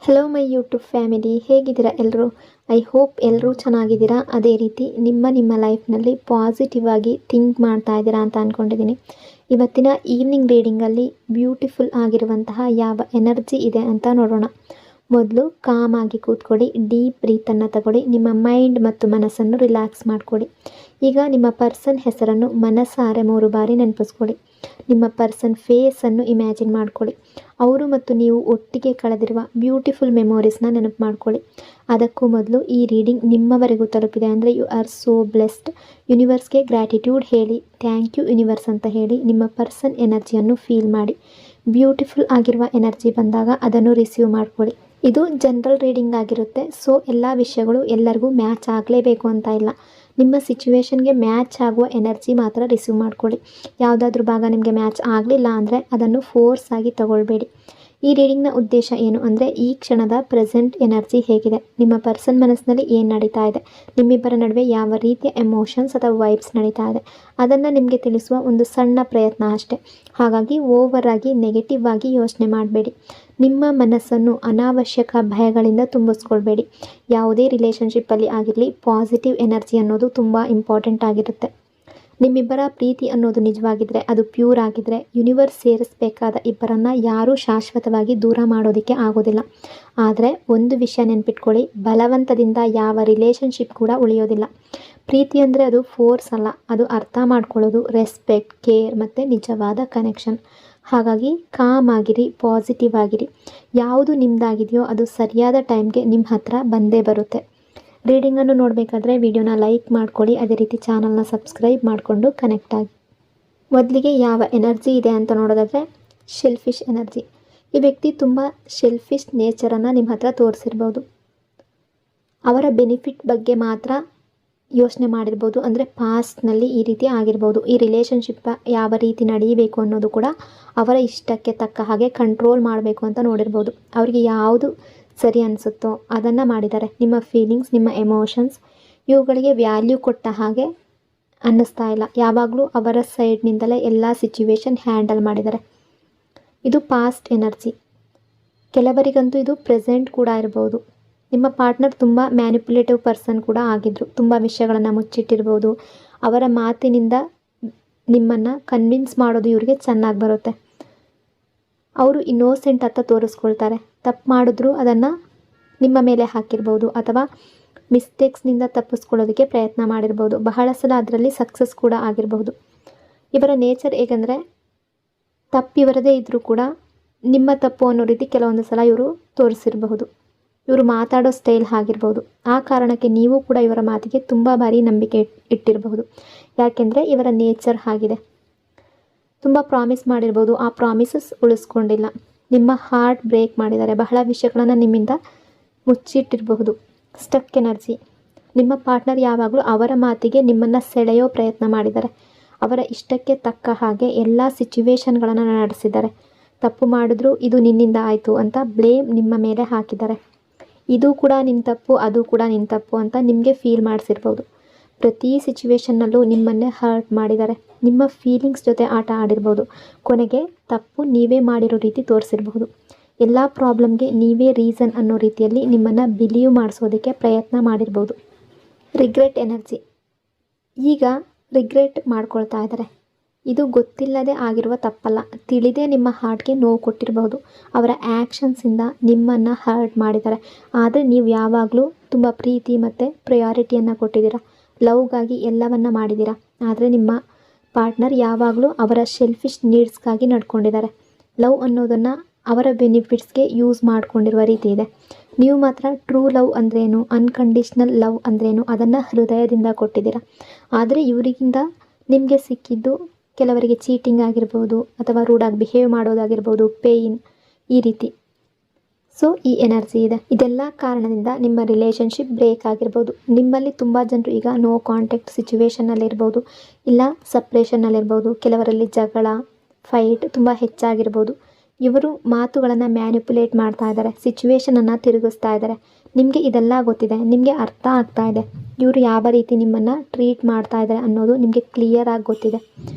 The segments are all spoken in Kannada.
ಹಲೋ ಮೈ ಯೂಟ್ಯೂಬ್ ಫ್ಯಾಮಿಲಿ, ಹೇಗಿದ್ದೀರಾ ಎಲ್ಲರೂ? ಐ ಹೋಪ್ ಎಲ್ಲರೂ ಚೆನ್ನಾಗಿದ್ದೀರಾ. ಅದೇ ರೀತಿ ನಿಮ್ಮ ಲೈಫ್ನಲ್ಲಿ ಪಾಸಿಟಿವ್ ಆಗಿ ಥಿಂಕ್ ಮಾಡ್ತಾ ಇದ್ದೀರಾ ಅಂತ ಅಂದ್ಕೊಂಡಿದ್ದೀನಿ. ಇವತ್ತಿನ ಈವ್ನಿಂಗ್ ರೀಡಿಂಗಲ್ಲಿ ಬ್ಯೂಟಿಫುಲ್ ಆಗಿರುವಂತಹ ಯಾವ ಎನರ್ಜಿ ಇದೆ ಅಂತ ನೋಡೋಣ. ಮೊದಲು ಕಾಮ್ ಆಗಿ ಕೂತ್ಕೊಳ್ಳಿ, ಡೀಪ್ ಬ್ರೀತನ್ನು ತಗೊಳ್ಳಿ, ನಿಮ್ಮ ಮೈಂಡ್ ಮತ್ತು ಮನಸ್ಸನ್ನು ರಿಲ್ಯಾಕ್ಸ್ ಮಾಡಿಕೊಳ್ಳಿ. ಈಗ ನಿಮ್ಮ ಪರ್ಸನ್ ಹೆಸರನ್ನು ಮನಸ್ಸಾರೆ 3 ಬಾರಿ ನೆನಪಿಸ್ಕೊಳ್ಳಿ. ನಿಮ್ಮ ಪರ್ಸನ್ ಫೇಸನ್ನು ಇಮ್ಯಾಜಿನ್ ಮಾಡ್ಕೊಳ್ಳಿ. ಅವರು ಮತ್ತು ನೀವು ಒಟ್ಟಿಗೆ ಕಳೆದಿರುವ ಬ್ಯೂಟಿಫುಲ್ ಮೆಮೊರೀಸ್ನ ನೆನಪು ಮಾಡ್ಕೊಳ್ಳಿ. ಅದಕ್ಕೂ ಮೊದಲು ಈ ರೀಡಿಂಗ್ ನಿಮ್ಮವರೆಗೂ ತಲುಪಿದೆ ಅಂದರೆ ಯು ಆರ್ ಸೋ ಬ್ಲೆಸ್ಡ್. ಯೂನಿವರ್ಸ್ಗೆ ಗ್ರ್ಯಾಟಿಟ್ಯೂಡ್ ಹೇಳಿ, ಥ್ಯಾಂಕ್ ಯು ಯೂನಿವರ್ಸ್ ಅಂತ ಹೇಳಿ ನಿಮ್ಮ ಪರ್ಸನ್ ಎನರ್ಜಿಯನ್ನು ಫೀಲ್ ಮಾಡಿ. ಬ್ಯೂಟಿಫುಲ್ ಆಗಿರುವ ಎನರ್ಜಿ ಬಂದಾಗ ಅದನ್ನು ರಿಸೀವ್ ಮಾಡ್ಕೊಳ್ಳಿ. ಇದು ಜನರಲ್ ರೀಡಿಂಗ್ ಆಗಿರುತ್ತೆ. ಸೊ ಎಲ್ಲ ವಿಷಯಗಳು ಎಲ್ಲರಿಗೂ ಮ್ಯಾಚ್ ಆಗಲೇಬೇಕು ಅಂತ ಇಲ್ಲ. ನಿಮ್ಮ ಸಿಚುವೇಶನ್ಗೆ ಮ್ಯಾಚ್ ಆಗುವ ಎನರ್ಜಿ ಮಾತ್ರ ರಿಸೀವ್ ಮಾಡ್ಕೊಳ್ಳಿ. ಯಾವುದಾದ್ರೂ ಭಾಗ ನಿಮಗೆ ಮ್ಯಾಚ್ ಆಗಲಿಲ್ಲ ಅಂದರೆ ಅದನ್ನು ಫೋರ್ಸ್ ಆಗಿ ತಗೊಳ್ಬೇಡಿ. ಈ ರೀಡಿಂಗ್ನ ಉದ್ದೇಶ ಏನು ಅಂದರೆ, ಈ ಕ್ಷಣದ ಪ್ರೆಸೆಂಟ್ ಎನರ್ಜಿ ಹೇಗಿದೆ, ನಿಮ್ಮ ಪರ್ಸನ್ ಮನಸ್ಸಿನಲ್ಲಿ ಏನು ನಡೀತಾ ಇದೆ, ನಿಮ್ಮಿಬ್ಬರ ನಡುವೆ ಯಾವ ರೀತಿಯ ಎಮೋಷನ್ಸ್ ಅಥವಾ ವೈಬ್ಸ್ ನಡೀತಾ ಇದೆ, ಅದನ್ನು ನಿಮಗೆ ತಿಳಿಸುವ ಒಂದು ಸಣ್ಣ ಪ್ರಯತ್ನ ಅಷ್ಟೇ. ಹಾಗಾಗಿ ಓವರ್ ಆಗಿ ನೆಗೆಟಿವ್ ಆಗಿ ಯೋಚನೆ ಮಾಡಬೇಡಿ. ನಿಮ್ಮ ಮನಸ್ಸನ್ನು ಅನಾವಶ್ಯಕ ಭಯಗಳಿಂದ ತುಂಬಿಸ್ಕೊಳ್ಬೇಡಿ. ಯಾವುದೇ ರಿಲೇಷನ್ಶಿಪ್ಪಲ್ಲಿ ಆಗಿರಲಿ, ಪಾಸಿಟಿವ್ ಎನರ್ಜಿ ಅನ್ನೋದು ತುಂಬ ಇಂಪಾರ್ಟೆಂಟ್ ಆಗಿರುತ್ತೆ. ನಿಮ್ಮಿಬ್ಬರ ಪ್ರೀತಿ ಅನ್ನೋದು ನಿಜವಾಗಿದ್ದರೆ, ಅದು ಪ್ಯೂರ್ ಆಗಿದ್ದರೆ, ಯೂನಿವರ್ಸ್ ಸೇರಿಸಬೇಕಾದ ಇಬ್ಬರನ್ನು ಯಾರೂ ಶಾಶ್ವತವಾಗಿ ದೂರ ಮಾಡೋದಕ್ಕೆ ಆಗೋದಿಲ್ಲ. ಆದರೆ ಒಂದು ವಿಷಯ ನೆನ್ಪಿಟ್ಕೊಳ್ಳಿ, ಬಲವಂತದಿಂದ ಯಾವ ರಿಲೇಷನ್ಶಿಪ್ ಕೂಡ ಉಳಿಯೋದಿಲ್ಲ. ಪ್ರೀತಿ ಅಂದರೆ ಅದು ಫೋರ್ಸ್ ಅಲ್ಲ, ಅದು ಅರ್ಥ ಮಾಡ್ಕೊಳ್ಳೋದು, ರೆಸ್ಪೆಕ್ಟ್, ಕೇರ್ ಮತ್ತು ನಿಜವಾದ ಕನೆಕ್ಷನ್. ಹಾಗಾಗಿ ಕಾಮ್ ಆಗಿರಿ, ಪಾಸಿಟಿವ್ ಆಗಿರಿ. ಯಾವುದು ನಿಮ್ಮದಾಗಿದೆಯೋ ಅದು ಸರಿಯಾದ ಟೈಮ್ಗೆ ನಿಮ್ಮ ಹತ್ರ ಬಂದೇ ಬರುತ್ತೆ. ರೀಡಿಂಗನ್ನು ನೋಡಬೇಕಾದ್ರೆ ವಿಡಿಯೋನ ಲೈಕ್ ಮಾಡ್ಕೊಳ್ಳಿ, ಅದೇ ರೀತಿ ಚಾನಲ್ನ ಸಬ್ಸ್ಕ್ರೈಬ್ ಮಾಡಿಕೊಂಡು ಕನೆಕ್ಟ್ ಆಗಿ. ಮೊದಲಿಗೆ ಯಾವ ಎನರ್ಜಿ ಇದೆ ಅಂತ ನೋಡೋದಾದರೆ ಶೆಲ್ಫಿಶ್ ಎನರ್ಜಿ. ಈ ವ್ಯಕ್ತಿ ತುಂಬ ಶೆಲ್ಫಿಶ್ ನೇಚರನ್ನು ನಿಮ್ಮ ಹತ್ರ ತೋರಿಸಿರ್ಬೋದು. ಅವರ ಬೆನಿಫಿಟ್ ಬಗ್ಗೆ ಮಾತ್ರ ಯೋಚನೆ ಮಾಡಿರ್ಬೋದು. ಅಂದರೆ ಪಾಸ್ಟ್ನಲ್ಲಿ ಈ ರೀತಿ ಆಗಿರ್ಬೋದು. ಈ ರಿಲೇಷನ್ಶಿಪ್ ಯಾವ ರೀತಿ ನಡೀಬೇಕು ಅನ್ನೋದು ಕೂಡ ಅವರ ಇಷ್ಟಕ್ಕೆ ತಕ್ಕ ಹಾಗೆ ಕಂಟ್ರೋಲ್ ಮಾಡಬೇಕು ಅಂತ ನೋಡಿರ್ಬೋದು. ಅವರಿಗೆ ಯಾವುದು ಸರಿ ಅನಿಸುತ್ತೋ ಅದನ್ನು ಮಾಡಿದ್ದಾರೆ. ನಿಮ್ಮ ಫೀಲಿಂಗ್ಸ್, ನಿಮ್ಮ ಎಮೋಷನ್ಸ್ ಇವುಗಳಿಗೆ ವ್ಯಾಲ್ಯೂ ಕೊಟ್ಟ ಹಾಗೆ ಅನ್ನಿಸ್ತಾ ಇಲ್ಲ. ಯಾವಾಗಲೂ ಅವರ ಸೈಡ್ನಿಂದಲೇ ಎಲ್ಲ ಸಿಚುವೇಶನ್ ಹ್ಯಾಂಡಲ್ ಮಾಡಿದ್ದಾರೆ. ಇದು ಪಾಸ್ಟ್ ಎನರ್ಜಿ. ಕೆಲವರಿಗಂತೂ ಇದು ಪ್ರೆಸೆಂಟ್ ಕೂಡ ಇರ್ಬೋದು. ನಿಮ್ಮ ಪಾರ್ಟ್ನರ್ ತುಂಬ ಮ್ಯಾನಿಪುಲೇಟಿವ್ ಪರ್ಸನ್ ಕೂಡ ಆಗಿದ್ದರು. ತುಂಬ ವಿಷಯಗಳನ್ನು ಮುಚ್ಚಿಟ್ಟಿರ್ಬೋದು. ಅವರ ಮಾತಿನಿಂದ ನಿಮ್ಮನ್ನು ಕನ್ವಿನ್ಸ್ ಮಾಡೋದು ಇವರಿಗೆ ಚೆನ್ನಾಗಿ ಬರುತ್ತೆ. ಅವರು ಇನ್ನೋಸೆಂಟ್ ಅಂತ ತೋರಿಸ್ಕೊಳ್ತಾರೆ. ತಪ್ಪು ಮಾಡಿದ್ರು ಅದನ್ನು ನಿಮ್ಮ ಮೇಲೆ ಹಾಕಿರ್ಬೋದು, ಅಥವಾ ಮಿಸ್ಟೇಕ್ಸ್ನಿಂದ ತಪ್ಪಿಸ್ಕೊಳ್ಳೋದಕ್ಕೆ ಪ್ರಯತ್ನ ಮಾಡಿರ್ಬೋದು. ಬಹಳ ಸಲ ಅದರಲ್ಲಿ ಸಕ್ಸಸ್ ಕೂಡ ಆಗಿರಬಹುದು. ಇವರ ನೇಚರ್ ಹೇಗೆಂದರೆ, ತಪ್ಪು ಇವರದೇ ಇದ್ದರೂ ಕೂಡ ನಿಮ್ಮ ತಪ್ಪು ಅನ್ನೋ ರೀತಿ ಕೆಲವೊಂದು ಸಲ ಇವರು ತೋರಿಸಿರಬಹುದು. ಇವರು ಮಾತಾಡೋ ಸ್ಟೈಲ್ ಆಗಿರ್ಬೋದು. ಆ ಕಾರಣಕ್ಕೆ ನೀವು ಕೂಡ ಇವರ ಮಾತಿಗೆ ತುಂಬ ಬಾರಿ ನಂಬಿಕೆ ಇಟ್ಟಿರಬಹುದು. ಯಾಕೆಂದರೆ ಇವರ ನೇಚರ್ ಆಗಿದೆ. ತುಂಬ ಪ್ರಾಮಿಸ್ ಮಾಡಿರ್ಬೋದು, ಆ ಪ್ರಾಮಿಸಸ್ ಉಳಿಸ್ಕೊಂಡಿಲ್ಲ. ನಿಮ್ಮ ಹಾರ್ಟ್ ಬ್ರೇಕ್ ಮಾಡಿದ್ದಾರೆ. ಬಹಳ ವಿಷಯಗಳನ್ನು ನಿಮ್ಮಿಂದ ಮುಚ್ಚಿಟ್ಟಿರಬಹುದು. Stuck energy. ನಿಮ್ಮ ಪಾರ್ಟ್ನರ್ ಯಾವಾಗಲೂ ಅವರ ಮಾತಿಗೆ ನಿಮ್ಮನ್ನು ಸೆಳೆಯೋ ಪ್ರಯತ್ನ ಮಾಡಿದ್ದಾರೆ. ಅವರ ಇಷ್ಟಕ್ಕೆ ತಕ್ಕ ಹಾಗೆ ಎಲ್ಲ ಸಿಚುವೇಶನ್ಗಳನ್ನು ನಡೆಸಿದ್ದಾರೆ. ತಪ್ಪು ಮಾಡಿದ್ರು ಇದು ನಿನ್ನಿಂದ ಆಯಿತು ಅಂತ ಬ್ಲೇಮ್ ನಿಮ್ಮ ಮೇಲೆ ಹಾಕಿದ್ದಾರೆ. ಇದು ಕೂಡ ನಿನ್ನ ತಪ್ಪು, ಅದು ಕೂಡ ನಿನ್ನ ತಪ್ಪು ಅಂತ ನಿಮಗೆ ಫೀಲ್ ಮಾಡಿಸಿರ್ಬೋದು. ಪ್ರತಿ ಸಿಚುವೇಶನ್ನಲ್ಲೂ ನಿಮ್ಮನ್ನೇ ಹರ್ಟ್ ಮಾಡಿದ್ದಾರೆ. ನಿಮ್ಮ ಫೀಲಿಂಗ್ಸ್ ಜೊತೆ ಆಟ ಆಡಿರ್ಬೋದು. ಕೊನೆಗೆ ತಪ್ಪು ನೀವೇ ಮಾಡಿರೋ ರೀತಿ ತೋರಿಸಿರ್ಬೋದು. ಎಲ್ಲ ಪ್ರಾಬ್ಲಮ್ಗೆ ನೀವೇ ರೀಸನ್ ಅನ್ನೋ ರೀತಿಯಲ್ಲಿ ನಿಮ್ಮನ್ನು ಬಿಲೀವ್ ಮಾಡಿಸೋದಕ್ಕೆ ಪ್ರಯತ್ನ ಮಾಡಿರ್ಬೋದು. Regret energy. ಈಗ ರಿಗ್ರೆಟ್ ಮಾಡ್ಕೊಳ್ತಾ ಇದ್ದಾರೆ. ಇದು ಗೊತ್ತಿಲ್ಲದೆ ಆಗಿರುವ ತಪ್ಪಲ್ಲ, ತಿಳಿದೇ ನಿಮ್ಮ ಹಾರ್ಟ್ಗೆ ನೋವು ಕೊಟ್ಟಿರಬಹುದು. ಅವರ ಆ್ಯಕ್ಷನ್ಸಿಂದ ನಿಮ್ಮನ್ನು ಹರ್ಟ್ ಮಾಡಿದ್ದಾರೆ. ಆದರೆ ನೀವು ಯಾವಾಗಲೂ ತುಂಬ ಪ್ರೀತಿ ಮತ್ತು ಪ್ರಯಾರಿಟಿಯನ್ನು ಕೊಟ್ಟಿದ್ದೀರಾ. ಲವ್ಗಾಗಿ ಎಲ್ಲವನ್ನ ಮಾಡಿದ್ದೀರಾ. ಆದರೆ ನಿಮ್ಮ ಪಾರ್ಟ್ನರ್ ಯಾವಾಗಲೂ ಅವರ ಸೆಲ್ಫಿಶ್ ನೀಡ್ಸ್ಗಾಗಿ ನಡ್ಕೊಂಡಿದ್ದಾರೆ. ಲವ್ ಅನ್ನೋದನ್ನು ಅವರ ಬೆನಿಫಿಟ್ಸ್ಗೆ ಯೂಸ್ ಮಾಡಿಕೊಂಡಿರುವ ರೀತಿ ಇದೆ. ನೀವು ಮಾತ್ರ ಟ್ರೂ ಲವ್ ಅಂದ್ರೇನು, ಅನ್ಕಂಡೀಷ್ನಲ್ ಲವ್ ಅಂದ್ರೇನು ಅದನ್ನು ಹೃದಯದಿಂದ ಕೊಟ್ಟಿದ್ದೀರಾ. ಆದರೆ ಇವರಿಗಿಂದ ನಿಮಗೆ ಸಿಕ್ಕಿದ್ದು ಕೆಲವರಿಗೆ ಚೀಟಿಂಗ್ ಆಗಿರ್ಬೋದು, ಅಥವಾ ರೂಡಾಗಿ ಬಿಹೇವ್ ಮಾಡೋದಾಗಿರ್ಬೋದು, ಪೇಯ್ನ್, ಈ ರೀತಿ. ಸೊ ಈ ಎನರ್ಜಿ ಇದೆ. ಇದೆಲ್ಲ ಕಾರಣದಿಂದ ನಿಮ್ಮ ರಿಲೇಷನ್ಶಿಪ್ ಬ್ರೇಕ್ ಆಗಿರ್ಬೋದು. ನಿಮ್ಮಲ್ಲಿ ತುಂಬ ಜನರು ಈಗ ನೋ ಕಾಂಟ್ಯಾಕ್ಟ್ ಸಿಚುವೇಷನ್ನಲ್ಲಿರ್ಬೋದು, ಇಲ್ಲ ಸಪ್ರೇಷನ್ನಲ್ಲಿರ್ಬೋದು. ಕೆಲವರಲ್ಲಿ ಜಗಳ, ಫೈಟ್ ತುಂಬ ಹೆಚ್ಚಾಗಿರ್ಬೋದು. ಇವರು ಮಾತುಗಳನ್ನು ಮ್ಯಾನಿಪುಲೇಟ್ ಮಾಡ್ತಾ ಇದ್ದಾರೆ, ಸಿಚುವೇಶನನ್ನು ತಿರುಗಿಸ್ತಾ ಇದ್ದಾರೆ. ನಿಮಗೆ ಇದೆಲ್ಲ ಗೊತ್ತಿದೆ, ನಿಮಗೆ ಅರ್ಥ ಆಗ್ತಾ ಇದೆ ಇವರು ಯಾವ ರೀತಿ ನಿಮ್ಮನ್ನು ಟ್ರೀಟ್ ಮಾಡ್ತಾ ಇದ್ದಾರೆ ಅನ್ನೋದು ನಿಮಗೆ ಕ್ಲಿಯರ್ ಆಗಿ ಗೊತ್ತಿದೆ.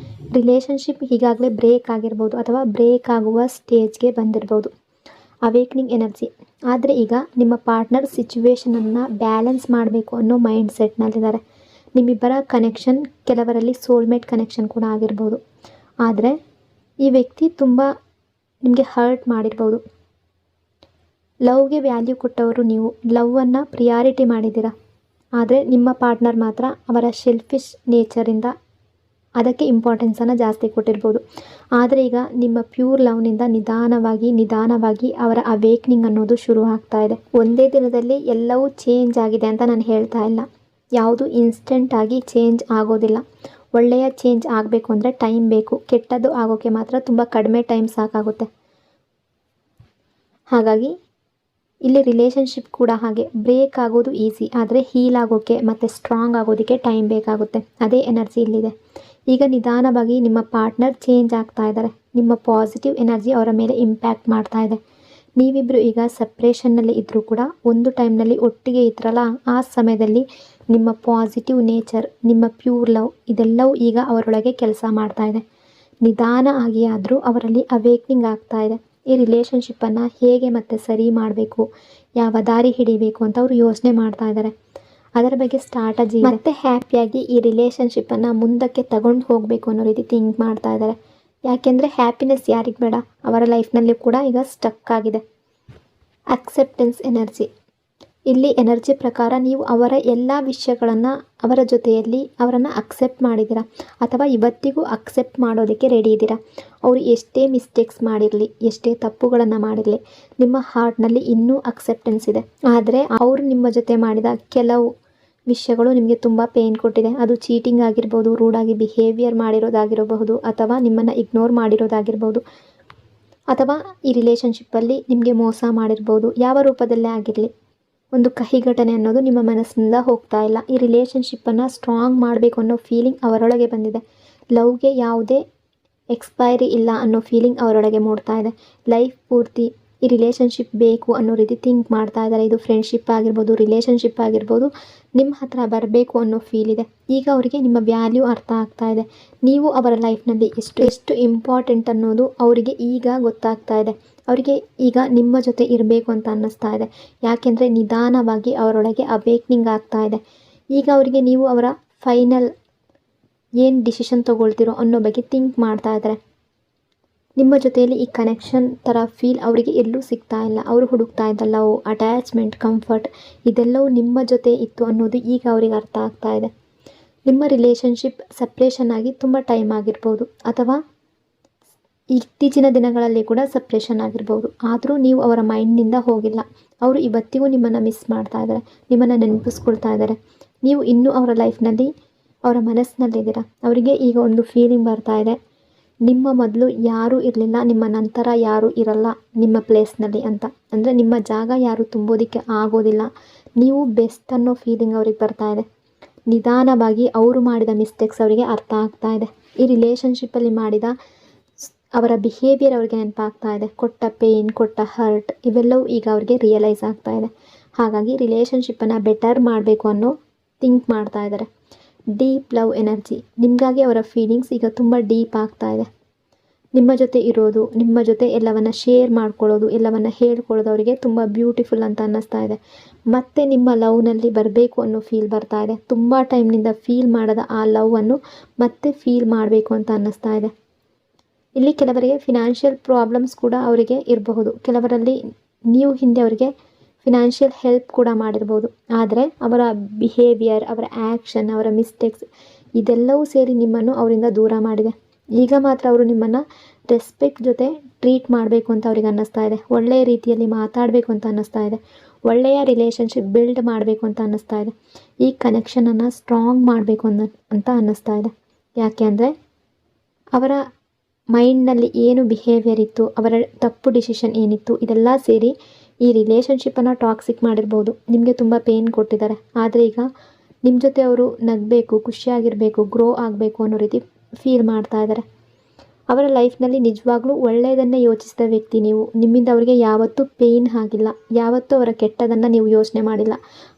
ರಿಲೇಷನ್ಶಿಪ್ ಈಗಾಗಲೇ ಬ್ರೇಕ್ ಆಗಿರ್ಬೋದು, ಅಥವಾ ಬ್ರೇಕ್ ಆಗುವ ಸ್ಟೇಜ್ಗೆ ಬಂದಿರ್ಬೋದು. Awakening energy. ಆದರೆ ಈಗ ನಿಮ್ಮ ಪಾರ್ಟ್ನರ್ ಸಿಚುವೇಶನನ್ನು ಬ್ಯಾಲೆನ್ಸ್ ಮಾಡಬೇಕು ಅನ್ನೋ ಮೈಂಡ್ ಸೆಟ್ನಲ್ಲಿದ್ದಾರೆ. ನಿಮ್ಮಿಬ್ಬರ ಕನೆಕ್ಷನ್ ಕೆಲವರಲ್ಲಿ ಸೋಲ್ಮೇಟ್ ಕನೆಕ್ಷನ್ ಕೂಡ ಆಗಿರ್ಬೋದು. ಆದರೆ ಈ ವ್ಯಕ್ತಿ ತುಂಬ ನಿಮಗೆ ಹರ್ಟ್ ಮಾಡಿರ್ಬೋದು. ಲವ್ಗೆ ವ್ಯಾಲ್ಯೂ ಕೊಟ್ಟವರು ನೀವು, ಲವ್ವನ್ನು ಪ್ರಿಯಾರಿಟಿ ಮಾಡಿದ್ದೀರಾ. ಆದರೆ ನಿಮ್ಮ ಪಾರ್ಟ್ನರ್ ಮಾತ್ರ ಅವರ ಸೆಲ್ಫಿಶ್ ನೇಚರಿಂದ ಅದಕ್ಕೆ ಇಂಪಾರ್ಟೆನ್ಸನ್ನು ಜಾಸ್ತಿ ಕೊಟ್ಟಿರ್ಬೋದು. ಆದರೆ ಈಗ ನಿಮ್ಮ ಪ್ಯೂರ್ ಲವ್ನಿಂದ ನಿಧಾನವಾಗಿ ಅವರ ಅವೇಕ್ನಿಂಗ್ ಅನ್ನೋದು ಶುರು ಆಗ್ತಾ ಇದೆ. ಒಂದೇ ದಿನದಲ್ಲಿ ಎಲ್ಲವೂ ಚೇಂಜ್ ಆಗಿದೆ ಅಂತ ನಾನು ಹೇಳ್ತಾ ಇಲ್ಲ. ಯಾವುದು ಇನ್ಸ್ಟೆಂಟ್ ಆಗಿ ಚೇಂಜ್ ಆಗೋದಿಲ್ಲ. ಒಳ್ಳೆಯ ಚೇಂಜ್ ಆಗಬೇಕು ಅಂದರೆ ಟೈಮ್ ಬೇಕು. ಕೆಟ್ಟದ್ದು ಆಗೋಕ್ಕೆ ಮಾತ್ರ ತುಂಬ ಕಡಿಮೆ ಟೈಮ್ ಸಾಕಾಗುತ್ತೆ. ಹಾಗಾಗಿ ಇಲ್ಲಿ ರಿಲೇಷನ್ಶಿಪ್ ಕೂಡ ಹಾಗೆ, ಬ್ರೇಕ್ ಆಗೋದು ಈಸಿ, ಆದರೆ ಹೀಲ್ ಆಗೋಕ್ಕೆ ಮತ್ತು ಸ್ಟ್ರಾಂಗ್ ಆಗೋದಕ್ಕೆ ಟೈಮ್ ಬೇಕಾಗುತ್ತೆ. ಅದೇ ಎನರ್ಜಿ ಇಲ್ಲಿದೆ. ಈಗ ನಿಧಾನವಾಗಿ ನಿಮ್ಮ ಪಾರ್ಟ್ನರ್ ಚೇಂಜ್ ಆಗ್ತಾ ಇದ್ದಾರೆ. ನಿಮ್ಮ ಪಾಸಿಟಿವ್ ಎನರ್ಜಿ ಅವರ ಮೇಲೆ ಇಂಪ್ಯಾಕ್ಟ್ ಮಾಡ್ತಾ ಇದೆ. ನೀವಿಬ್ಬರು ಈಗ ಸಪ್ರೇಷನ್ನಲ್ಲಿ ಇದ್ದರೂ ಕೂಡ ಒಂದು ಟೈಮ್ನಲ್ಲಿ ಒಟ್ಟಿಗೆ ಇದ್ರಲ್ಲ, ಆ ಸಮಯದಲ್ಲಿ ನಿಮ್ಮ ಪಾಸಿಟಿವ್ ನೇಚರ್, ನಿಮ್ಮ ಪ್ಯೂರ್ ಲವ್ ಇದೆಲ್ಲವೂ ಈಗ ಅವರೊಳಗೆ ಕೆಲಸ ಮಾಡ್ತಾ ಇದೆ. ನಿಧಾನ ಆಗಿ ಆದರೂ ಅವರಲ್ಲಿ ಅವೇಕ್ನಿಂಗ್ ಆಗ್ತಾ ಇದೆ. ಈ ರಿಲೇಷನ್ಶಿಪ್ಪನ್ನು ಹೇಗೆ ಮತ್ತೆ ಸರಿ ಮಾಡಬೇಕು, ಯಾವ ದಾರಿ ಹಿಡಿಬೇಕು ಅಂತ ಅವರು ಯೋಚನೆ ಮಾಡ್ತಾ ಇದ್ದಾರೆ. ಅದರ ಬಗ್ಗೆ ಸ್ಟ್ರಾಟಜಿ ಮತ್ತೆ ಹ್ಯಾಪಿಯಾಗಿ ಈ ರಿಲೇಷನ್ಶಿಪ್ಪನ್ನು ಮುಂದಕ್ಕೆ ತಗೊಂಡು ಹೋಗಬೇಕು ಅನ್ನೋ ರೀತಿ ಥಿಂಕ್ ಮಾಡ್ತಾ ಇದ್ದಾರೆ. ಯಾಕೆಂದರೆ ಹ್ಯಾಪಿನೆಸ್ ಯಾರಿಗೆ ಬೇಡ? ಅವರ ಲೈಫ್ನಲ್ಲಿ ಕೂಡ ಈಗ ಸ್ಟಕ್ ಆಗಿದೆ. Acceptance energy. ಇಲ್ಲಿ ಎನರ್ಜಿ ಪ್ರಕಾರ ನೀವು ಅವರ ಎಲ್ಲ ವಿಷಯಗಳನ್ನು ಅವರ ಜೊತೆಯಲ್ಲಿ ಅವರನ್ನು ಅಕ್ಸೆಪ್ಟ್ ಮಾಡಿದ್ದೀರಾ, ಅಥವಾ ಇವತ್ತಿಗೂ ಅಕ್ಸೆಪ್ಟ್ ಮಾಡೋದಕ್ಕೆ ರೆಡಿ ಇದ್ದೀರಾ. ಅವರು ಎಷ್ಟೇ ಮಿಸ್ಟೇಕ್ಸ್ ಮಾಡಿರಲಿ, ಎಷ್ಟೇ ತಪ್ಪುಗಳನ್ನು ಮಾಡಿರಲಿ, ನಿಮ್ಮ ಹಾರ್ಟ್ನಲ್ಲಿ ಇನ್ನೂ ಅಕ್ಸೆಪ್ಟೆನ್ಸ್ ಇದೆ. ಆದರೆ ಅವರು ನಿಮ್ಮ ಜೊತೆ ಮಾಡಿದ ಕೆಲವು ವಿಷಯಗಳು ನಿಮಗೆ ತುಂಬ ಪೇನ್ ಕೊಟ್ಟಿದೆ. ಅದು ಚೀಟಿಂಗ್ ಆಗಿರ್ಬೋದು, ರೂಡಾಗಿ ಬಿಹೇವಿಯರ್ ಮಾಡಿರೋದಾಗಿರಬಹುದು, ಅಥವಾ ನಿಮ್ಮನ್ನು ಇಗ್ನೋರ್ ಮಾಡಿರೋದಾಗಿರ್ಬೋದು, ಅಥವಾ ಈ ರಿಲೇಷನ್ಶಿಪ್ಪಲ್ಲಿ ನಿಮಗೆ ಮೋಸ ಮಾಡಿರ್ಬೋದು. ಯಾವ ರೂಪದಲ್ಲೇ ಆಗಿರಲಿ, ಒಂದು ಕಹಿ ಘಟನೆ ಅನ್ನೋದು ನಿಮ್ಮ ಮನಸ್ಸಿನಿಂದ ಹೋಗ್ತಾ ಇಲ್ಲ. ಈ ರಿಲೇಷನ್ಶಿಪ್ಪನ್ನು ಸ್ಟ್ರಾಂಗ್ ಮಾಡಬೇಕು ಅನ್ನೋ ಫೀಲಿಂಗ್ ಅವರೊಳಗೆ ಬಂದಿದೆ. ಲವ್ಗೆ ಯಾವುದೇ ಎಕ್ಸ್ಪೈರಿ ಇಲ್ಲ ಅನ್ನೋ ಫೀಲಿಂಗ್ ಅವರೊಳಗೆ ಮೂಡ್ತಾ ಇದೆ. ಲೈಫ್ ಪೂರ್ತಿ ಈ ರಿಲೇಷನ್ಶಿಪ್ ಬೇಕು ಅನ್ನೋ ರೀತಿ ಥಿಂಕ್ ಮಾಡ್ತಾ ಇದ್ದಾರೆ. ಇದು ಫ್ರೆಂಡ್ಶಿಪ್ ಆಗಿರ್ಬೋದು, ರಿಲೇಷನ್ಶಿಪ್ ಆಗಿರ್ಬೋದು, ನಿಮ್ಮ ಹತ್ರ ಬರಬೇಕು ಅನ್ನೋ ಫೀಲ್ ಇದೆ. ಈಗ ಅವರಿಗೆ ನಿಮ್ಮ ವ್ಯಾಲ್ಯೂ ಅರ್ಥ ಆಗ್ತಾ ಇದೆ. ನೀವು ಅವರ ಲೈಫ್ನಲ್ಲಿ ಎಷ್ಟು ಇಂಪಾರ್ಟೆಂಟ್ ಅನ್ನೋದು ಅವರಿಗೆ ಈಗ ಗೊತ್ತಾಗ್ತಾ ಇದೆ. ಅವರಿಗೆ ಈಗ ನಿಮ್ಮ ಜೊತೆ ಇರಬೇಕು ಅಂತ ಅನ್ನಿಸ್ತಾ ಇದೆ. ಯಾಕೆಂದರೆ ನಿಧಾನವಾಗಿ ಅವರೊಳಗೆ ಅವೇಕ್ನಿಂಗ್ ಆಗ್ತಾ ಇದೆ. ಈಗ ಅವರಿಗೆ ನೀವು ಅವರ ಫೈನಲ್ ಏನು ಡಿಸಿಷನ್ ತೊಗೊಳ್ತಿರೋ ಅನ್ನೋ ಬಗ್ಗೆ ಥಿಂಕ್ ಮಾಡ್ತಾ ಇದ್ದಾರೆ. ನಿಮ್ಮ ಜೊತೆಯಲ್ಲಿ ಈ ಕನೆಕ್ಷನ್ ಥರ ಫೀಲ್ ಅವರಿಗೆ ಎಲ್ಲೂ ಸಿಗ್ತಾ ಇಲ್ಲ. ಅವರು ಹುಡುಕ್ತಾ ಇದ್ದ ಲವ್, ಅಟ್ಯಾಚ್ಮೆಂಟ್, ಕಂಫರ್ಟ್ ಇದೆಲ್ಲವೂ ನಿಮ್ಮ ಜೊತೆ ಇತ್ತು ಅನ್ನೋದು ಈಗ ಅವರಿಗೆ ಅರ್ಥ ಆಗ್ತಾ ಇದೆ. ನಿಮ್ಮ ರಿಲೇಷನ್ಶಿಪ್ ಸಪ್ರೇಷನ್ ಆಗಿ ತುಂಬ ಟೈಮ್ ಆಗಿರ್ಬೋದು, ಅಥವಾ ಇತ್ತೀಚಿನ ದಿನಗಳಲ್ಲಿ ಕೂಡ ಸಪ್ರೇಷನ್ ಆಗಿರ್ಬೋದು. ಆದರೂ ನೀವು ಅವರ ಮೈಂಡ್ನಿಂದ ಹೋಗಿಲ್ಲ. ಅವರು ಇವತ್ತಿಗೂ ನಿಮ್ಮನ್ನು ಮಿಸ್ ಮಾಡ್ತಾ ಇದ್ದಾರೆ, ನಿಮ್ಮನ್ನು ನೆನಪಿಸ್ಕೊಳ್ತಾ ಇದ್ದಾರೆ. ನೀವು ಇನ್ನೂ ಅವರ ಲೈಫ್ನಲ್ಲಿ, ಅವರ ಮನಸ್ಸಿನಲ್ಲಿದ್ದೀರಾ. ಅವರಿಗೆ ಈಗ ಒಂದು ಫೀಲಿಂಗ್ ಬರ್ತಾ ಇದೆ, ನಿಮ್ಮ ಮೊದಲು ಯಾರೂ ಇರಲಿಲ್ಲ, ನಿಮ್ಮ ನಂತರ ಯಾರೂ ಇರಲ್ಲ ನಿಮ್ಮ ಪ್ಲೇಸ್ನಲ್ಲಿ ಅಂತ. ಅಂದರೆ ನಿಮ್ಮ ಜಾಗ ಯಾರೂ ತುಂಬೋದಕ್ಕೆ ಆಗೋದಿಲ್ಲ, ನೀವು ಬೆಸ್ಟ್ ಅನ್ನೋ ಫೀಲಿಂಗ್ ಅವ್ರಿಗೆ ಬರ್ತಾ ಇದೆ. ನಿಧಾನವಾಗಿ ಅವರು ಮಾಡಿದ ಮಿಸ್ಟೇಕ್ಸ್ ಅವರಿಗೆ ಅರ್ಥ ಆಗ್ತಾ ಇದೆ. ಈ ರಿಲೇಷನ್ಶಿಪ್ಪಲ್ಲಿ ಮಾಡಿದ ಅವರ ಬಿಹೇವಿಯರ್ ಅವರಿಗೆ ನೆನಪಾಗ್ತಾ ಇದೆ. ಕೊಟ್ಟ ಪೇಯ್ನ್, ಕೊಟ್ಟ ಹರ್ಟ್ ಇವೆಲ್ಲವೂ ಈಗ ಅವ್ರಿಗೆ ರಿಯಲೈಸ್ ಆಗ್ತಾ ಇದೆ. ಹಾಗಾಗಿ ರಿಲೇಷನ್ಶಿಪ್ಪನ್ನು ಬೆಟರ್ ಮಾಡಬೇಕು ಅನ್ನೋ ಥಿಂಕ್ ಮಾಡ್ತಾ ಇದ್ದಾರೆ. Deep love energy. ನಿಮಗಾಗಿ ಅವರ ಫೀಲಿಂಗ್ಸ್ ಈಗ ತುಂಬ ಡೀಪ್ ಆಗ್ತಾ ಇದೆ. ನಿಮ್ಮ ಜೊತೆ ಇರೋದು, ನಿಮ್ಮ ಜೊತೆ ಎಲ್ಲವನ್ನು ಶೇರ್ ಮಾಡ್ಕೊಳ್ಳೋದು, ಎಲ್ಲವನ್ನು ಹೇಳ್ಕೊಳ್ಳೋದು ಅವರಿಗೆ ತುಂಬ ಬ್ಯೂಟಿಫುಲ್ ಅಂತ ಅನ್ನಿಸ್ತಾ ಇದೆ. ಮತ್ತೆ ನಿಮ್ಮ ಲವ್ನಲ್ಲಿ ಬರಬೇಕು ಅನ್ನೋ ಫೀಲ್ ಬರ್ತಾ ಇದೆ. ತುಂಬ ಟೈಮ್ನಿಂದ ಫೀಲ್ ಮಾಡದ ಆ ಲವ್ವನ್ನು ಮತ್ತೆ ಫೀಲ್ ಮಾಡಬೇಕು ಅಂತ ಅನ್ನಿಸ್ತಾ ಇದೆ. ಇಲ್ಲಿ ಕೆಲವರಿಗೆ ಫಿನಾನ್ಷಿಯಲ್ ಪ್ರಾಬ್ಲಮ್ಸ್ ಕೂಡ ಅವರಿಗೆ ಇರಬಹುದು. ಕೆಲವರಲ್ಲಿ ನೀವು ಹಿಂದೆ ಅವರಿಗೆ ಫಿನಾನ್ಷಿಯಲ್ ಹೆಲ್ಪ್ ಕೂಡ ಮಾಡಿರ್ಬೋದು. ಆದರೆ ಅವರ ಬಿಹೇವಿಯರ್, ಅವರ ಆ್ಯಕ್ಷನ್, ಅವರ ಮಿಸ್ಟೇಕ್ಸ್ ಇದೆಲ್ಲವೂ ಸೇರಿ ನಿಮ್ಮನ್ನು ಅವರಿಂದ ದೂರ ಮಾಡಿದೆ. ಈಗ ಮಾತ್ರ ಅವರು ನಿಮ್ಮನ್ನು ರೆಸ್ಪೆಕ್ಟ್ ಜೊತೆ ಟ್ರೀಟ್ ಮಾಡಬೇಕು ಅಂತ ಅವ್ರಿಗೆ ಅನ್ನಿಸ್ತಾ ಇದೆ. ಒಳ್ಳೆಯ ರೀತಿಯಲ್ಲಿ ಮಾತಾಡಬೇಕು ಅಂತ ಅನ್ನಿಸ್ತಾ ಇದೆ. ಒಳ್ಳೆಯ ರಿಲೇಷನ್ಶಿಪ್ ಬಿಲ್ಡ್ ಮಾಡಬೇಕು ಅಂತ ಅನ್ನಿಸ್ತಾ ಇದೆ. ಈ ಕನೆಕ್ಷನನ್ನು ಸ್ಟ್ರಾಂಗ್ ಮಾಡಬೇಕು ಅಂತ ಅನ್ನಿಸ್ತಾ ಇದೆ. ಯಾಕೆ ಅಂದರೆ ಅವರ ಮೈಂಡ್ನಲ್ಲಿ ಏನು ಬಿಹೇವಿಯರ್ ಇತ್ತು, ಅವರ ತಪ್ಪು ಡಿಸಿಷನ್ ಏನಿತ್ತು, ಇದೆಲ್ಲ ಸೇರಿ ಈ ರಿಲೇಷನ್ಶಿಪ್ಪನ್ನು ಟಾಕ್ಸಿಕ್ ಮಾಡಿರ್ಬೋದು. ನಿಮಗೆ ತುಂಬ ಪೇನ್ ಕೊಟ್ಟಿದ್ದಾರೆ. ಆದರೆ ಈಗ ನಿಮ್ಮ ಜೊತೆ ಅವರು ನಗಬೇಕು, ಖುಷಿಯಾಗಿರಬೇಕು, ಗ್ರೋ ಆಗಬೇಕು ಅನ್ನೋ ರೀತಿ ಫೀಲ್ ಮಾಡ್ತಾ ಇದ್ದಾರೆ. ಅವರ ಲೈಫ್ನಲ್ಲಿ ನಿಜವಾಗ್ಲೂ ಒಳ್ಳೆಯದನ್ನೇ ಯೋಚಿಸಿದ ವ್ಯಕ್ತಿ ನೀವು. ನಿಮ್ಮಿಂದ ಅವರಿಗೆ ಯಾವತ್ತೂ ಪೇಯ್ನ್ ಆಗಿಲ್ಲ, ಯಾವತ್ತೂ ಅವರ ಕೆಟ್ಟದನ್ನು ನೀವು ಯೋಚನೆ ಮಾಡಿಲ್ಲ.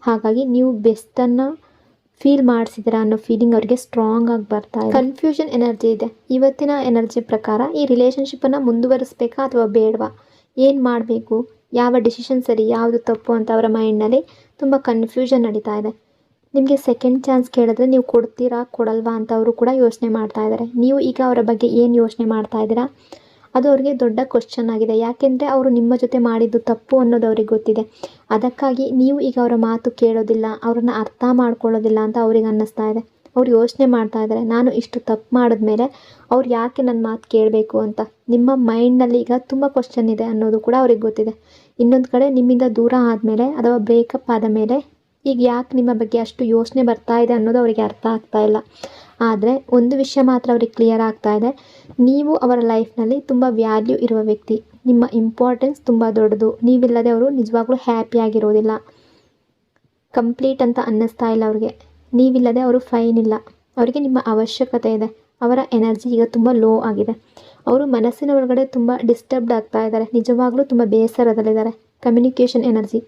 ಹಾಗಾಗಿ ನೀವು ಬೆಸ್ಟನ್ನು ಫೀಲ್ ಮಾಡಿಸಿದ್ದೀರಾ ಅನ್ನೋ ಫೀಲಿಂಗ್ ಅವರಿಗೆ ಸ್ಟ್ರಾಂಗ್ ಆಗಿ ಬರ್ತಾ ಇದೆ. ಕನ್ಫ್ಯೂಷನ್ ಎನರ್ಜಿ ಇದೆ. ಇವತ್ತಿನ ಎನರ್ಜಿ ಪ್ರಕಾರ ಈ ರಿಲೇಷನ್ಶಿಪ್ಪನ್ನು ಮುಂದುವರಿಸಬೇಕಾ ಅಥವಾ ಬೇಡವಾ, ಏನು ಮಾಡಬೇಕು, ಯಾವ ಡಿಸಿಷನ್ ಸರಿ ಯಾವುದು ತಪ್ಪು ಅಂತ ಅವರ ಮೈಂಡ್ನಲ್ಲಿ ತುಂಬ ಕನ್ಫ್ಯೂಷನ್ ನಡೀತಾ ಇದೆ. ನಿಮಗೆ ಸೆಕೆಂಡ್ ಚಾನ್ಸ್ ಕೇಳಿದ್ರೆ ನೀವು ಕೊಡ್ತೀರಾ ಕೊಡಲ್ವಾ ಅಂತ ಅವರು ಕೂಡ ಯೋಚನೆ ಮಾಡ್ತಾ ಇದ್ದಾರೆ. ನೀವು ಈಗ ಅವರ ಬಗ್ಗೆ ಏನು ಯೋಚನೆ ಮಾಡ್ತಾ ಇದ್ದೀರಾ ಅದು ಅವ್ರಿಗೆ ದೊಡ್ಡ ಕ್ವಶನ್ ಆಗಿದೆ. ಯಾಕೆಂದರೆ ಅವರು ನಿಮ್ಮ ಜೊತೆ ಮಾಡಿದ್ದು ತಪ್ಪು ಅನ್ನೋದು ಅವ್ರಿಗೆ ಗೊತ್ತಿದೆ. ಅದಕ್ಕಾಗಿ ನೀವು ಈಗ ಅವರ ಮಾತು ಕೇಳೋದಿಲ್ಲ, ಅವ್ರನ್ನ ಅರ್ಥ ಮಾಡ್ಕೊಳ್ಳೋದಿಲ್ಲ ಅಂತ ಅವ್ರಿಗೆ ಅನ್ನಿಸ್ತಾ ಇದೆ. ಅವ್ರು ಯೋಚನೆ ಮಾಡ್ತಾ ಇದ್ದಾರೆ, ನಾನು ಇಷ್ಟು ತಪ್ಪು ಮಾಡಿದ್ಮೇಲೆ ಅವ್ರು ಯಾಕೆ ನನ್ನ ಮಾತು ಕೇಳಬೇಕು ಅಂತ. ನಿಮ್ಮ ಮೈಂಡ್ನಲ್ಲಿ ಈಗ ತುಂಬ ಕ್ವಶನ್ ಇದೆ ಅನ್ನೋದು ಕೂಡ ಅವ್ರಿಗೆ ಗೊತ್ತಿದೆ. ಇನ್ನೊಂದು ಕಡೆ ನಿಮ್ಮಿಂದ ದೂರ ಆದಮೇಲೆ ಅಥವಾ ಬ್ರೇಕಪ್ ಆದ ಮೇಲೆ ಈಗ ಯಾಕೆ ನಿಮ್ಮ ಬಗ್ಗೆ ಅಷ್ಟು ಯೋಚನೆ ಬರ್ತಾ ಇದೆ ಅನ್ನೋದು ಅವರಿಗೆ ಅರ್ಥ ಆಗ್ತಾ ಇಲ್ಲ. ಆದರೆ ಒಂದು ವಿಷಯ ಮಾತ್ರ ಅವ್ರಿಗೆ ಕ್ಲಿಯರ್ ಆಗ್ತಾ ಇದೆ, ನೀವು ಅವರ ಲೈಫ್ನಲ್ಲಿ ತುಂಬ ವ್ಯಾಲ್ಯೂ ಇರುವ ವ್ಯಕ್ತಿ. ನಿಮ್ಮ ಇಂಪಾರ್ಟೆನ್ಸ್ ತುಂಬ ದೊಡ್ಡದು. ನೀವಿಲ್ಲದೆ ಅವರು ನಿಜವಾಗ್ಲೂ ಹ್ಯಾಪಿಯಾಗಿರೋದಿಲ್ಲ. ಕಂಪ್ಲೀಟ್ ಅಂತ ಅನ್ನಿಸ್ತಾ ಇಲ್ಲ ಅವ್ರಿಗೆ. ನೀವಿಲ್ಲದೆ ಅವರು ಫೈನ್ ಇಲ್ಲ. ಅವರಿಗೆ ನಿಮ್ಮ ಅವಶ್ಯಕತೆ ಇದೆ. ಅವರ ಎನರ್ಜಿ ಈಗ ತುಂಬ ಲೋ ಆಗಿದೆ. ಅವರು ಮನಸ್ಸಿನ ಒಳಗಡೆ ತುಂಬ ಡಿಸ್ಟರ್ಬ್ಡ್ ಆಗ್ತಾ ಇದ್ದಾರೆ. ನಿಜವಾಗ್ಲೂ ತುಂಬ ಬೇಸರದಲ್ಲಿದ್ದಾರೆ. Communication energy.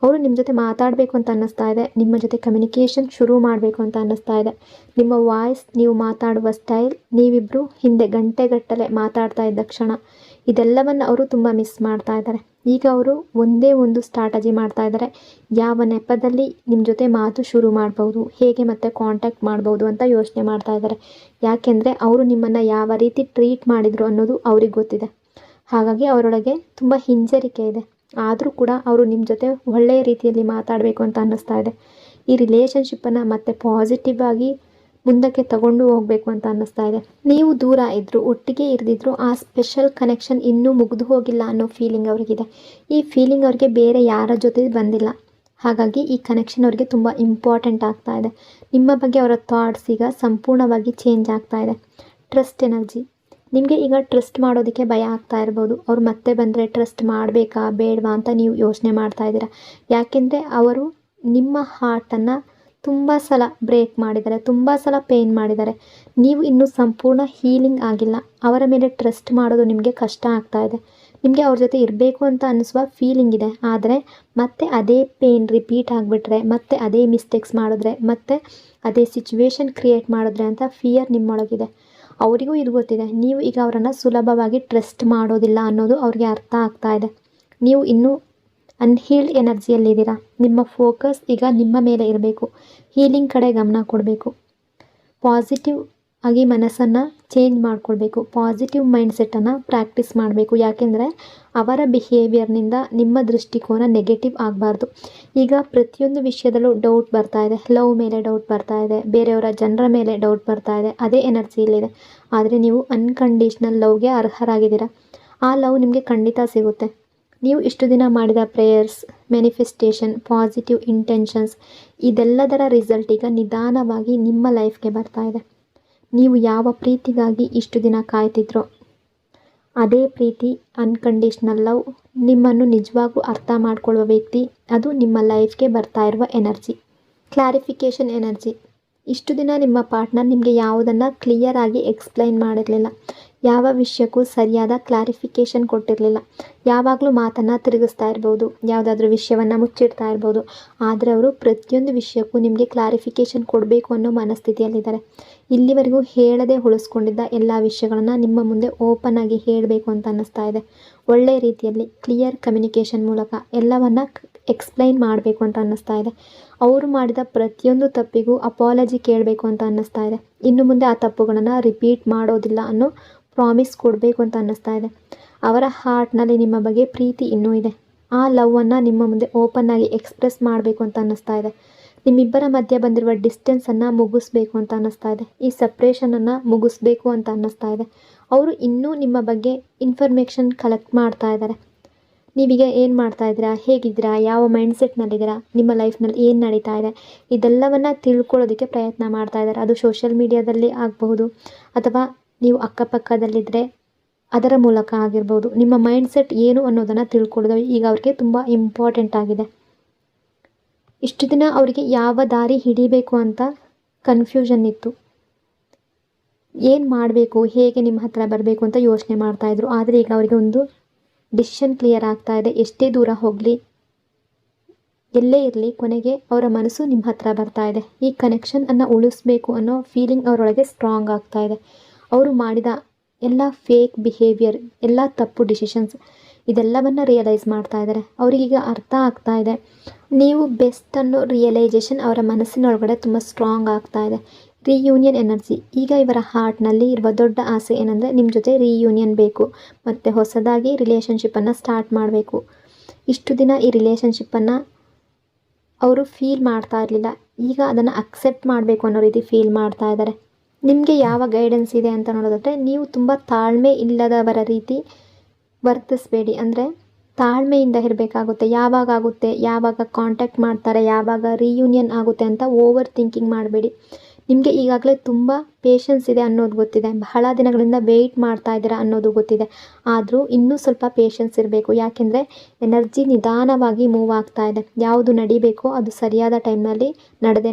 ಅವರು ನಿಮ್ಮ ಜೊತೆ ಮಾತಾಡಬೇಕು ಅಂತ ಅನ್ನಿಸ್ತಾ ಇದೆ. ನಿಮ್ಮ ಜೊತೆ ಕಮ್ಯುನಿಕೇಷನ್ ಶುರು ಮಾಡಬೇಕು ಅಂತ ಅನ್ನಿಸ್ತಾ ಇದೆ. ನಿಮ್ಮ ವಾಯ್ಸ್, ನೀವು ಮಾತಾಡುವ ಸ್ಟೈಲ್, ನೀವಿಬ್ಬರು ಹಿಂದೆ ಗಂಟೆಗಟ್ಟಲೆ ಮಾತಾಡ್ತಾ ಇದ್ದ ಕ್ಷಣ, ಇದೆಲ್ಲವನ್ನು ಅವರು ತುಂಬ ಮಿಸ್ ಮಾಡ್ತಾ ಇದ್ದಾರೆ. ಈಗ ಅವರು ಒಂದೇ ಒಂದು ಸ್ಟ್ರಾಟಜಿ ಮಾಡ್ತಾ ಇದ್ದಾರೆ. ಯಾವ ನೆಪದಲ್ಲಿ ನಿಮ್ಮ ಜೊತೆ ಮಾತು ಶುರು ಮಾಡ್ಬೋದು, ಹೇಗೆ ಮತ್ತೆ ಕಾಂಟ್ಯಾಕ್ಟ್ ಮಾಡ್ಬೋದು ಅಂತ ಯೋಚನೆ ಮಾಡ್ತಾ ಇದ್ದಾರೆ. ಯಾಕೆಂದರೆ ಅವರು ನಿಮ್ಮನ್ನು ಯಾವ ರೀತಿ ಟ್ರೀಟ್ ಮಾಡಿದರು ಅನ್ನೋದು ಅವ್ರಿಗೆ ಗೊತ್ತಿದೆ. ಹಾಗಾಗಿ ಅವರೊಳಗೆ ತುಂಬ ಹಿಂಜರಿಕೆ ಇದೆ. ಆದರೂ ಕೂಡ ಅವರು ನಿಮ್ಮ ಜೊತೆ ಒಳ್ಳೆಯ ರೀತಿಯಲ್ಲಿ ಮಾತಾಡಬೇಕು ಅಂತ ಅನ್ನಿಸ್ತಾ ಇದೆ. ಈ ರಿಲೇಷನ್ಶಿಪ್ಪನ್ನು ಮತ್ತೆ ಪಾಸಿಟಿವ್ ಆಗಿ ಮುಂದಕ್ಕೆ ತಗೊಂಡು ಹೋಗಬೇಕು ಅಂತ ಅನ್ನಿಸ್ತಾ ಇದೆ. ನೀವು ದೂರ ಇದ್ದರೂ ಒಟ್ಟಿಗೆ ಇರದಿದ್ರು ಆ ಸ್ಪೆಷಲ್ ಕನೆಕ್ಷನ್ ಇನ್ನೂ ಮುಗಿದು ಹೋಗಿಲ್ಲ ಅನ್ನೋ ಫೀಲಿಂಗ್ ಅವ್ರಿಗಿದೆ. ಈ ಫೀಲಿಂಗ್ ಅವ್ರಿಗೆ ಬೇರೆ ಯಾರ ಜೊತೆ ಬಂದಿಲ್ಲ. ಹಾಗಾಗಿ ಈ ಕನೆಕ್ಷನ್ ಅವ್ರಿಗೆ ತುಂಬ ಇಂಪಾರ್ಟೆಂಟ್ ಆಗ್ತಾ ಇದೆ. ನಿಮ್ಮ ಬಗ್ಗೆ ಅವರ ಥಾಟ್ಸ್ ಈಗ ಸಂಪೂರ್ಣವಾಗಿ ಚೇಂಜ್ ಆಗ್ತಾ ಇದೆ. Trust energy. ನಿಮಗೆ ಈಗ ಟ್ರಸ್ಟ್ ಮಾಡೋದಕ್ಕೆ ಭಯ ಆಗ್ತಾ ಇರ್ಬೋದು. ಅವ್ರು ಮತ್ತೆ ಬಂದರೆ ಟ್ರಸ್ಟ್ ಮಾಡಬೇಕಾ ಬೇಡವಾ ಅಂತ ನೀವು ಯೋಚನೆ ಮಾಡ್ತಾ ಇದ್ದೀರಾ. ಯಾಕೆಂದರೆ ಅವರು ನಿಮ್ಮ ಹಾರ್ಟನ್ನು ತುಂಬ ಸಲ ಬ್ರೇಕ್ ಮಾಡಿದ್ದಾರೆ, ತುಂಬ ಸಲ ಪೇನ್ ಮಾಡಿದ್ದಾರೆ. ನೀವು ಇನ್ನೂ ಸಂಪೂರ್ಣ ಹೀಲಿಂಗ್ ಆಗಿಲ್ಲ. ಅವರ ಮೇಲೆ ಟ್ರಸ್ಟ್ ಮಾಡೋದು ನಿಮಗೆ ಕಷ್ಟ ಆಗ್ತಾ ಇದೆ. ನಿಮಗೆ ಅವ್ರ ಜೊತೆ ಇರಬೇಕು ಅಂತ ಅನ್ನಿಸುವ ಫೀಲಿಂಗ್ ಇದೆ. ಆದರೆ ಮತ್ತೆ ಅದೇ ಪೇನ್ ರಿಪೀಟ್ ಆಗಿಬಿಟ್ರೆ, ಮತ್ತೆ ಅದೇ ಮಿಸ್ಟೇಕ್ಸ್ ಮಾಡಿದ್ರೆ, ಮತ್ತೆ ಅದೇ ಸಿಚುವೇಶನ್ ಕ್ರಿಯೇಟ್ ಮಾಡಿದ್ರೆ ಅಂತ ಫಿಯರ್ ನಿಮ್ಮೊಳಗಿದೆ. ಅವರಿಗೂ ಇದು ಗೊತ್ತಿದೆ. ನೀವು ಈಗ ಅವರನ್ನು ಸುಲಭವಾಗಿ ಟ್ರಸ್ಟ್ ಮಾಡೋದಿಲ್ಲ ಅನ್ನೋದು ಅವ್ರಿಗೆ ಅರ್ಥ ಆಗ್ತಾ ಇದೆ. ನೀವು ಇನ್ನೂ ಅನ್ಹೀಲ್ಡ್ ಎನರ್ಜಿಯಲ್ಲಿದ್ದೀರಾ. ನಿಮ್ಮ ಫೋಕಸ್ ಈಗ ನಿಮ್ಮ ಮೇಲೆ ಇರಬೇಕು. ಹೀಲಿಂಗ್ ಕಡೆ ಗಮನ ಕೊಡಬೇಕು. ಪಾಸಿಟಿವ್ ಆಗಿ ಮನಸ್ಸನ್ನು ಚೇಂಜ್ ಮಾಡ್ಕೊಳ್ಬೇಕು. ಪಾಸಿಟಿವ್ ಮೈಂಡ್ಸೆಟ್ಟನ್ನು ಪ್ರಾಕ್ಟೀಸ್ ಮಾಡಬೇಕು. ಯಾಕೆಂದರೆ ಅವರ ಬಿಹೇವಿಯರ್ನಿಂದ ನಿಮ್ಮ ದೃಷ್ಟಿಕೋನ ನೆಗೆಟಿವ್ ಆಗಬಾರ್ದು. ಈಗ ಪ್ರತಿಯೊಂದು ವಿಷಯದಲ್ಲೂ ಡೌಟ್ ಬರ್ತಾ ಇದೆ. ಲವ್ ಮೇಲೆ ಡೌಟ್ ಬರ್ತಾ ಇದೆ, ಬೇರೆಯವರ ಜನರ ಮೇಲೆ ಡೌಟ್ ಬರ್ತಾ ಇದೆ. ಅದೇ ಎನರ್ಜಿಯಲ್ಲಿದೆ. ಆದರೆ ನೀವು ಅನ್ಕಂಡೀಷ್ನಲ್ ಲವ್ಗೆ ಅರ್ಹರಾಗಿದ್ದೀರಾ. ಆ ಲವ್ ನಿಮಗೆ ಖಂಡಿತ ಸಿಗುತ್ತೆ. ನೀವು ಇಷ್ಟು ದಿನ ಮಾಡಿದ ಪ್ರೇಯರ್ಸ್, ಮ್ಯಾನಿಫೆಸ್ಟೇಷನ್, ಪಾಸಿಟಿವ್ ಇಂಟೆನ್ಷನ್ಸ್, ಇದೆಲ್ಲದರ ರಿಸಲ್ಟ್ ಈಗ ನಿಧಾನವಾಗಿ ನಿಮ್ಮ ಲೈಫ್ಗೆ ಬರ್ತಾ ಇದೆ. ನೀವು ಯಾವ ಪ್ರೀತಿಗಾಗಿ ಇಷ್ಟು ದಿನ ಕಾಯ್ತಿದ್ರೋ ಅದೇ ಪ್ರೀತಿ, ಅನ್ಕಂಡೀಷ್ನಲ್ ಲವ್, ನಿಮ್ಮನ್ನು ನಿಜವಾಗ್ಲೂ ಅರ್ಥ ಮಾಡ್ಕೊಳ್ಳುವ ವ್ಯಕ್ತಿ, ಅದು ನಿಮ್ಮ ಲೈಫ್ಗೆ ಬರ್ತಾ ಇರುವ ಎನರ್ಜಿ. Clarification energy. ಇಷ್ಟು ದಿನ ನಿಮ್ಮ ಪಾರ್ಟ್ನರ್ ನಿಮಗೆ ಯಾವುದನ್ನು ಕ್ಲಿಯರ್ ಆಗಿ ಎಕ್ಸ್ಪ್ಲೈನ್ ಮಾಡಿರಲಿಲ್ಲ. ಯಾವ ವಿಷಯಕ್ಕೂ ಸರಿಯಾದ ಕ್ಲಾರಿಫಿಕೇಷನ್ ಕೊಟ್ಟಿರಲಿಲ್ಲ. ಯಾವಾಗಲೂ ಮಾತನ್ನು ತಿರುಗಿಸ್ತಾ ಇರ್ಬೋದು, ಯಾವುದಾದ್ರೂ ವಿಷಯವನ್ನು ಮುಚ್ಚಿಡ್ತಾ ಇರ್ಬೋದು. ಆದರೆ ಅವರು ಪ್ರತಿಯೊಂದು ವಿಷಯಕ್ಕೂ ನಿಮಗೆ ಕ್ಲಾರಿಫಿಕೇಷನ್ ಕೊಡಬೇಕು ಅನ್ನೋ ಮನಸ್ಥಿತಿಯಲ್ಲಿದ್ದಾರೆ. ಇಲ್ಲಿವರೆಗೂ ಹೇಳದೆ ಉಳಿಸ್ಕೊಂಡಿದ್ದ ಎಲ್ಲ ವಿಷಯಗಳನ್ನು ನಿಮ್ಮ ಮುಂದೆ ಓಪನ್ ಆಗಿ ಹೇಳಬೇಕು ಅಂತ ಅನ್ನಿಸ್ತಾ ಇದೆ. ಒಳ್ಳೆಯ ರೀತಿಯಲ್ಲಿ ಕ್ಲಿಯರ್ ಕಮ್ಯುನಿಕೇಷನ್ ಮೂಲಕ ಎಲ್ಲವನ್ನು ಎಕ್ಸ್ಪ್ಲೈನ್ ಮಾಡಬೇಕು ಅಂತ ಅನ್ನಿಸ್ತಾ ಇದೆ. ಅವರು ಮಾಡಿದ ಪ್ರತಿಯೊಂದು ತಪ್ಪಿಗೂ ಅಪಾಲಜಿ ಕೇಳಬೇಕು ಅಂತ ಅನ್ನಿಸ್ತಾ ಇದೆ. ಇನ್ನು ಮುಂದೆ ಆ ತಪ್ಪುಗಳನ್ನು ರಿಪೀಟ್ ಮಾಡೋದಿಲ್ಲ ಅನ್ನೋ ಪ್ರಾಮಿಸ್ ಕೊಡಬೇಕು ಅಂತ ಅನ್ನಿಸ್ತಾ ಇದೆ. ಅವರ ಹಾರ್ಟ್ನಲ್ಲಿ ನಿಮ್ಮ ಬಗ್ಗೆ ಪ್ರೀತಿ ಇನ್ನೂ ಇದೆ. ಆ ಲವ್ವನ್ನು ನಿಮ್ಮ ಮುಂದೆ ಓಪನ್ ಆಗಿ ಎಕ್ಸ್ಪ್ರೆಸ್ ಮಾಡಬೇಕು ಅಂತ ಅನ್ನಿಸ್ತಾ ಇದೆ. ನಿಮ್ಮಿಬ್ಬರ ಮಧ್ಯೆ ಬಂದಿರುವ ಡಿಸ್ಟೆನ್ಸನ್ನು ಮುಗಿಸ್ಬೇಕು ಅಂತ ಅನ್ನಿಸ್ತಾ ಇದೆ. ಈ ಸಪ್ರೇಷನನ್ನು ಮುಗಿಸ್ಬೇಕು ಅಂತ ಅನ್ನಿಸ್ತಾ ಇದೆ. ಅವರು ಇನ್ನೂ ನಿಮ್ಮ ಬಗ್ಗೆ ಇನ್ಫಾರ್ಮೇಷನ್ ಕಲೆಕ್ಟ್ ಮಾಡ್ತಾ ಇದ್ದಾರೆ. ನೀವೀಗ ಏನು ಮಾಡ್ತಾ ಇದ್ದೀರಾ, ಹೇಗಿದ್ದೀರಾ, ಯಾವ ಮೈಂಡ್ಸೆಟ್ನಲ್ಲಿದ್ದೀರಾ, ನಿಮ್ಮ ಲೈಫ್ನಲ್ಲಿ ಏನು ನಡೀತಾ ಇದೆ, ಇದೆಲ್ಲವನ್ನು ತಿಳ್ಕೊಳ್ಳೋದಕ್ಕೆ ಪ್ರಯತ್ನ ಮಾಡ್ತಾ ಇದ್ದಾರೆ. ಅದು ಸೋಷಿಯಲ್ ಮೀಡಿಯಾದಲ್ಲಿ ಆಗಬಹುದು ಅಥವಾ ನೀವು ಅಕ್ಕಪಕ್ಕದಲ್ಲಿದ್ದರೆ ಅದರ ಮೂಲಕ ಆಗಿರ್ಬೋದು. ನಿಮ್ಮ ಮೈಂಡ್ಸೆಟ್ ಏನು ಅನ್ನೋದನ್ನು ತಿಳ್ಕೊಳ್ಳೋದು ಈಗ ಅವ್ರಿಗೆ ತುಂಬ ಇಂಪಾರ್ಟೆಂಟ್ ಆಗಿದೆ. ಇಷ್ಟು ದಿನ ಅವರಿಗೆ ಯಾವ ದಾರಿ ಹಿಡಿಬೇಕು ಅಂತ ಕನ್ಫ್ಯೂಷನ್ ಇತ್ತು. ಏನು ಮಾಡಬೇಕು, ಹೇಗೆ ನಿಮ್ಮ ಹತ್ರ ಬರಬೇಕು ಅಂತ ಯೋಚನೆ ಮಾಡ್ತಾಯಿದ್ರು. ಆದರೆ ಈಗ ಅವರಿಗೆ ಒಂದು ಡಿಸಿಷನ್ ಕ್ಲಿಯರ್ ಆಗ್ತಾ ಇದೆ. ಎಷ್ಟೇ ದೂರ ಹೋಗಲಿ, ಎಲ್ಲೇ ಇರಲಿ, ಕೊನೆಗೆ ಅವರ ಮನಸ್ಸು ನಿಮ್ಮ ಹತ್ರ ಬರ್ತಾ ಇದೆ. ಈ ಕನೆಕ್ಷನನ್ನು ಉಳಿಸ್ಬೇಕು ಅನ್ನೋ ಫೀಲಿಂಗ್ ಅವರೊಳಗೆ ಸ್ಟ್ರಾಂಗ್ ಆಗ್ತಾ ಇದೆ. ಅವರು ಮಾಡಿದ ಎಲ್ಲ ಫೇಕ್ ಬಿಹೇವಿಯರ್, ಎಲ್ಲ ತಪ್ಪು ಡಿಸಿಷನ್ಸ್ ಇದೆಲ್ಲವನ್ನು ರಿಯಲೈಸ್ ಮಾಡ್ತಾ ಇದ್ದಾರೆ. ಅವರಿಗೀಗ ಅರ್ಥ ಆಗ್ತಾ ಇದೆ ನೀವು ಬೆಸ್ಟ್ ಅನ್ನೋ ರಿಯಲೈಸೇಷನ್ ಅವರ ಮನಸ್ಸಿನೊಳಗಡೆ ತುಂಬ ಸ್ಟ್ರಾಂಗ್ ಆಗ್ತಾ ಇದೆ. Reunion energy. ಈಗ ಇವರ ಹಾರ್ಟ್ನಲ್ಲಿ ಇರುವ ದೊಡ್ಡ ಆಸೆ ಏನಂದರೆ ನಿಮ್ಮ ಜೊತೆ ರಿಯೂನಿಯನ್ ಬೇಕು ಮತ್ತು ಹೊಸದಾಗಿ ರಿಲೇಷನ್ಶಿಪ್ಪನ್ನು ಸ್ಟಾರ್ಟ್ ಮಾಡಬೇಕು. ಇಷ್ಟು ದಿನ ಈ ರಿಲೇಷನ್ಶಿಪ್ಪನ್ನು ಅವರು ಫೀಲ್ ಮಾಡ್ತಾ ಇರಲಿಲ್ಲ, ಈಗ ಅದನ್ನು ಅಕ್ಸೆಪ್ಟ್ ಮಾಡಬೇಕು ಅನ್ನೋ ರೀತಿ ಫೀಲ್ ಮಾಡ್ತಾ ಇದ್ದಾರೆ. ನಿಮಗೆ ಯಾವ ಗೈಡೆನ್ಸ್ ಇದೆ ಅಂತ ನೋಡೋದಾದರೆ, ನೀವು ತುಂಬ ತಾಳ್ಮೆ ಇಲ್ಲದವರ ರೀತಿ ವರ್ತಿಸಬೇಡಿ. ಅಂದರೆ ತಾಳ್ಮೆಯಿಂದ ಇರಬೇಕಾಗುತ್ತೆ. ಯಾವಾಗ ಆಗುತ್ತೆ, ಯಾವಾಗ ಕಾಂಟ್ಯಾಕ್ಟ್ ಮಾಡ್ತಾರೆ, ಯಾವಾಗ ರಿಯೂನಿಯನ್ ಆಗುತ್ತೆ ಅಂತ ಓವರ್ ಥಿಂಕಿಂಗ್ ಮಾಡಬೇಡಿ. ನಿಮಗೆ ಈಗಾಗಲೇ ತುಂಬ ಪೇಷನ್ಸ್ ಇದೆ ಅನ್ನೋದು ಗೊತ್ತಿದೆ, ಬಹಳ ದಿನಗಳಿಂದ ವೆಯ್ಟ್ ಮಾಡ್ತಾ ಇದ್ದೀರಾ ಅನ್ನೋದು ಗೊತ್ತಿದೆ. ಆದರೂ ಇನ್ನೂ ಸ್ವಲ್ಪ ಪೇಷನ್ಸ್ ಇರಬೇಕು. ಯಾಕೆಂದರೆ ಎನರ್ಜಿ ನಿಧಾನವಾಗಿ ಮೂವ್ ಆಗ್ತಾ ಇದೆ. ಯಾವುದು ನಡಿಬೇಕೋ ಅದು ಸರಿಯಾದ ಟೈಮ್ನಲ್ಲಿ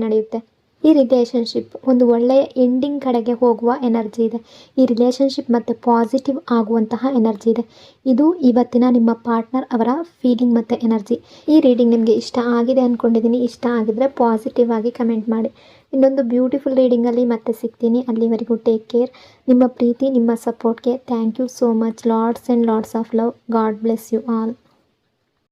ನಡೆಯುತ್ತೆ. ಈ ರಿಲೇಷನ್ಶಿಪ್ ಒಂದು ಒಳ್ಳೆಯ ಎಂಡಿಂಗ್ ಕಡೆಗೆ ಹೋಗುವ ಎನರ್ಜಿ ಇದೆ. ಈ ರಿಲೇಷನ್ಶಿಪ್ ಮತ್ತು ಪಾಸಿಟಿವ್ ಆಗುವಂತಹ ಎನರ್ಜಿ ಇದೆ. ಇದು ಇವತ್ತಿನ ನಿಮ್ಮ ಪಾರ್ಟ್ನರ್ ಅವರ ಫೀಲಿಂಗ್ ಮತ್ತು ಎನರ್ಜಿ. ಈ ರೀಡಿಂಗ್ ನಿಮಗೆ ಇಷ್ಟ ಆಗಿದೆ ಅಂದ್ಕೊಂಡಿದ್ದೀನಿ. ಇಷ್ಟ ಆಗಿದ್ರೆ ಪಾಸಿಟಿವ್ ಆಗಿ ಕಮೆಂಟ್ ಮಾಡಿ. ಇನ್ನೊಂದು ಬ್ಯೂಟಿಫುಲ್ ರೀಡಿಂಗಲ್ಲಿ ಮತ್ತೆ ಸಿಗ್ತೀನಿ. ಅಲ್ಲಿವರೆಗೂ ಟೇಕ್ ಕೇರ್. ನಿಮ್ಮ ಪ್ರೀತಿ, ನಿಮ್ಮ ಸಪೋರ್ಟ್ಗೆ thank you so much. Lots and lots of love. God bless you all.